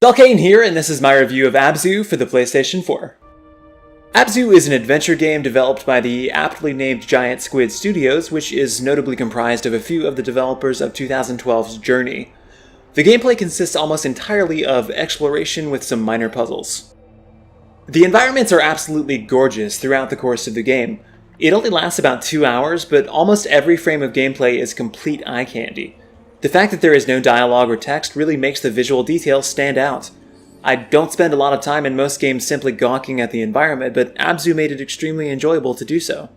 Dalkaen here, and this is my review of Abzû for the PlayStation 4. Abzû is an adventure game developed by the aptly named Giant Squid Studios, which is notably comprised of a few of the developers of 2012's Journey. The gameplay consists almost entirely of exploration with some minor puzzles. The environments are absolutely gorgeous throughout the course of the game. It only lasts about 2 hours, but almost every frame of gameplay is complete eye candy. The fact that there is no dialogue or text really makes the visual details stand out. I don't spend a lot of time in most games simply gawking at the environment, but Abzû made it extremely enjoyable to do so.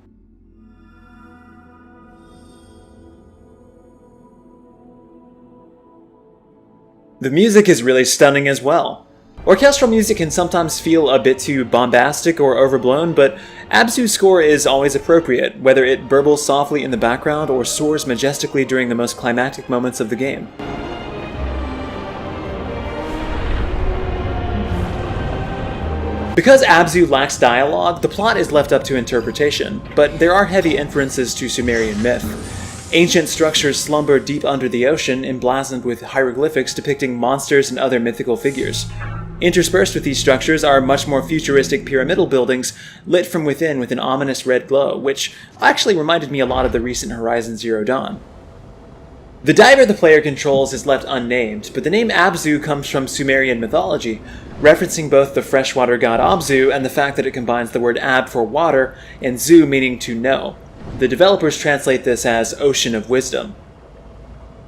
The music is really stunning as well. Orchestral music can sometimes feel a bit too bombastic or overblown, but Abzû's score is always appropriate, whether it burbles softly in the background or soars majestically during the most climactic moments of the game. Because Abzû lacks dialogue, the plot is left up to interpretation, but there are heavy inferences to Sumerian myth. Ancient structures slumber deep under the ocean, emblazoned with hieroglyphics depicting monsters and other mythical figures. Interspersed with these structures are much more futuristic pyramidal buildings lit from within with an ominous red glow, which actually reminded me a lot of the recent Horizon Zero Dawn. The diver the player controls is left unnamed, but the name Abzû comes from Sumerian mythology, referencing both the freshwater god Abzû and the fact that it combines the word Ab for water and Zu meaning to know. The developers translate this as Ocean of Wisdom.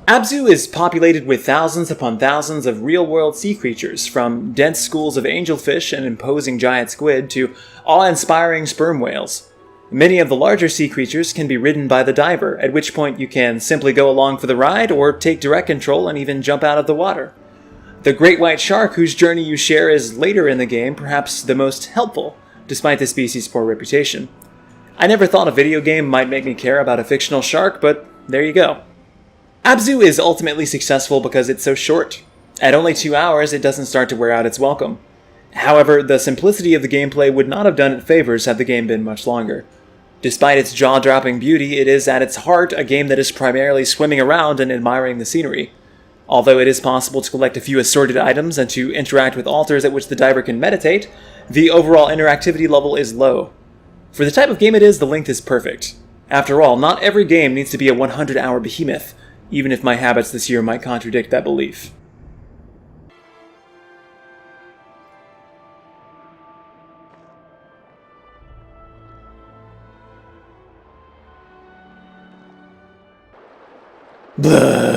Abzû is populated with thousands upon thousands of real-world sea creatures, from dense schools of angelfish and imposing giant squid to awe-inspiring sperm whales. Many of the larger sea creatures can be ridden by the diver, at which point you can simply go along for the ride or take direct control and even jump out of the water. The great white shark whose journey you share is later in the game perhaps the most helpful, despite the species' poor reputation. I never thought a video game might make me care about a fictional shark, but there you go. Abzû is ultimately successful because it's so short. At only 2 hours, it doesn't start to wear out its welcome. However, the simplicity of the gameplay would not have done it favors had the game been much longer. Despite its jaw-dropping beauty, it is at its heart a game that is primarily swimming around and admiring the scenery. Although it is possible to collect a few assorted items and to interact with altars at which the diver can meditate, the overall interactivity level is low. For the type of game it is, the length is perfect. After all, not every game needs to be a 100-hour behemoth, even if my habits this year might contradict that belief. Blah.